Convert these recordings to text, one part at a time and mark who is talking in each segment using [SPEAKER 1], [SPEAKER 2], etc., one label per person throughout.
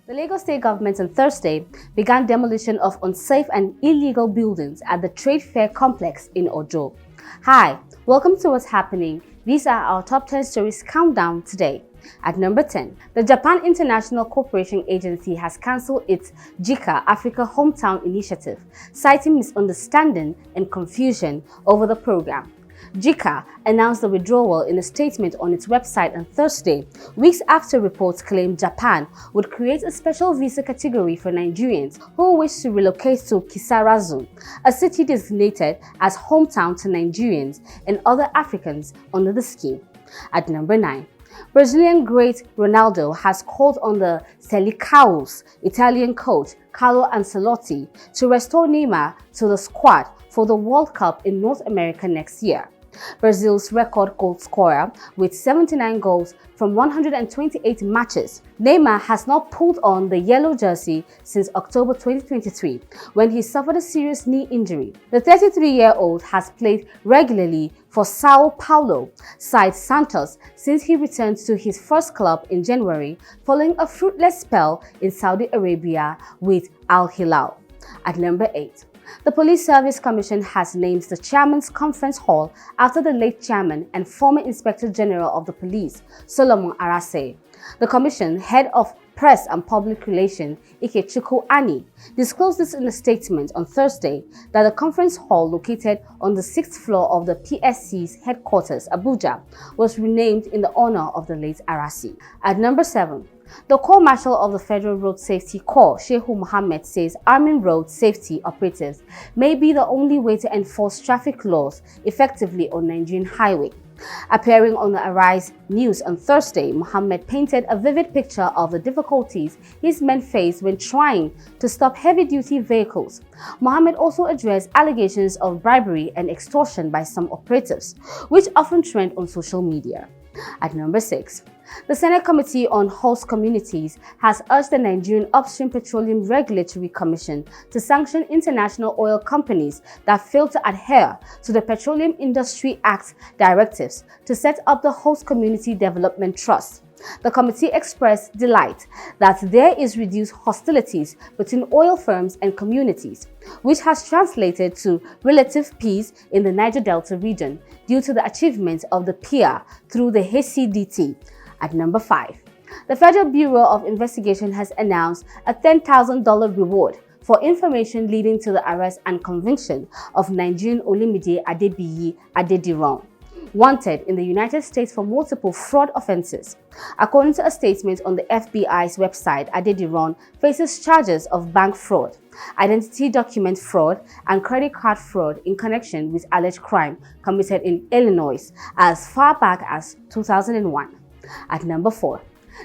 [SPEAKER 1] The Lagos State government on Thursday began demolition of unsafe and illegal buildings at the Trade Fair complex in Ojo. Hi, welcome to What's Happening. These are our top 10 stories countdown today. At number 10, the Japan International Cooperation Agency has cancelled its JICA Africa Hometown Initiative, citing misunderstanding and confusion over the program. JICA announced the withdrawal in a statement on its website on Thursday, weeks after reports claimed Japan would create a special visa category for Nigerians who wish to relocate to Kisarazu, a city designated as hometown to Nigerians and other Africans under the scheme. At number 9, Brazilian great Ronaldo has called on the Selicao's Italian coach Carlo Ancelotti to restore Neymar to the squad for the World Cup in North America next year. Brazil's record goal scorer with 79 goals from 128 matches, Neymar has not pulled on the yellow jersey since October 2023 when he suffered a serious knee injury. The 33-year-old has played regularly for Sao Paulo side Santos since he returned to his first club in January following a fruitless spell in Saudi Arabia with Al Hilal. At number 8, the Police Service Commission has named the Chairman's Conference Hall after the late chairman and former Inspector General of the Police, Solomon Arase. The Commission, head of Press and Public Relations, Ikechukwu Ani, disclosed this in a statement on Thursday that the conference hall located on the 6th floor of the PSC's headquarters, Abuja, was renamed in the honor of the late Arase. At number 7, the Corps Marshal of the Federal Road Safety Corps, Shehu Mohammed, says arming road safety operatives may be the only way to enforce traffic laws effectively on Nigerian highway. Appearing on the Arase news on Thursday, Mohammed painted a vivid picture of the difficulties his men face when trying to stop heavy-duty vehicles. Mohammed also addressed allegations of bribery and extortion by some operatives, which often trend on social media. At number 6, the Senate Committee on Host Communities has urged the Nigerian Upstream Petroleum Regulatory Commission to sanction international oil companies that fail to adhere to the Petroleum Industry Act directives to set up the Host Community Development Trust. The committee expressed delight that there is reduced hostilities between oil firms and communities, which has translated to relative peace in the Niger Delta region due to the achievement of the PIA through the HCDT. At number 5, the Federal Bureau of Investigation has announced a $10,000 reward for information leading to the arrest and conviction of Nigerian Olamide Adebiyi Adediran, wanted in the United States for multiple fraud offenses. According to a statement on the FBI's website, Adediran faces charges of bank fraud, identity document fraud, and credit card fraud in connection with alleged crime committed in Illinois as far back as 2001. At number 4,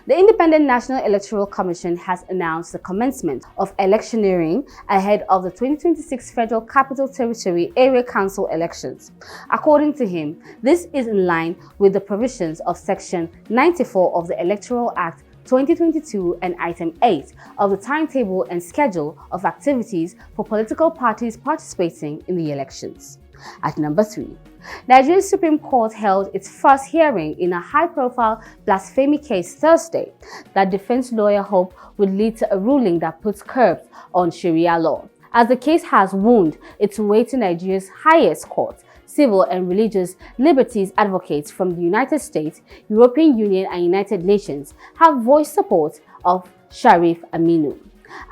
[SPEAKER 1] the Independent National Electoral Commission has announced the commencement of electioneering ahead of the 2026 Federal Capital Territory Area Council elections. According to him, this is in line with the provisions of Section 94 of the Electoral Act 2022 and Item 8 of the timetable and schedule of activities for political parties participating in the elections. At number 3, Nigeria's Supreme Court held its first hearing in a high-profile blasphemy case Thursday that defense lawyer hoped would lead to a ruling that puts curbs on Sharia law. As the case has wound its way to Nigeria's highest court, civil and religious liberties advocates from the United States, European Union and United Nations have voiced support of Sharif Aminu.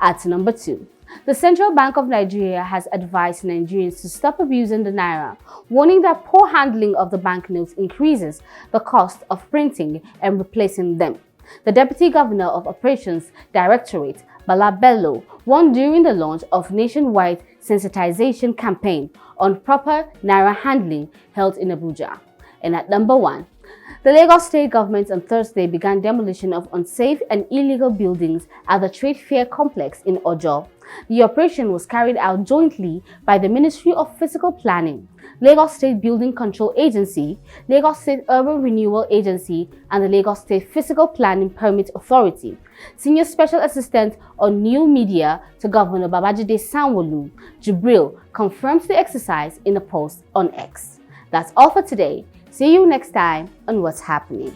[SPEAKER 1] At number 2, the Central Bank of Nigeria has advised Nigerians to stop abusing the Naira, warning that poor handling of the banknotes increases the cost of printing and replacing them. The Deputy Governor of Operations Directorate, Bala Bello, warned during the launch of nationwide sensitization campaign on proper Naira handling held in Abuja. And at number 1, the Lagos State government on Thursday began demolition of unsafe and illegal buildings at the Trade Fair complex in Ojo. The operation was carried out jointly by the Ministry of Physical Planning, Lagos State Building Control Agency, Lagos State Urban Renewal Agency, and the Lagos State Physical Planning Permit Authority. Senior Special Assistant on New Media to Governor Babajide Sanwo-Olu, Jibril, confirms the exercise in a post on X. That's all for today. See you next time on What's Happening.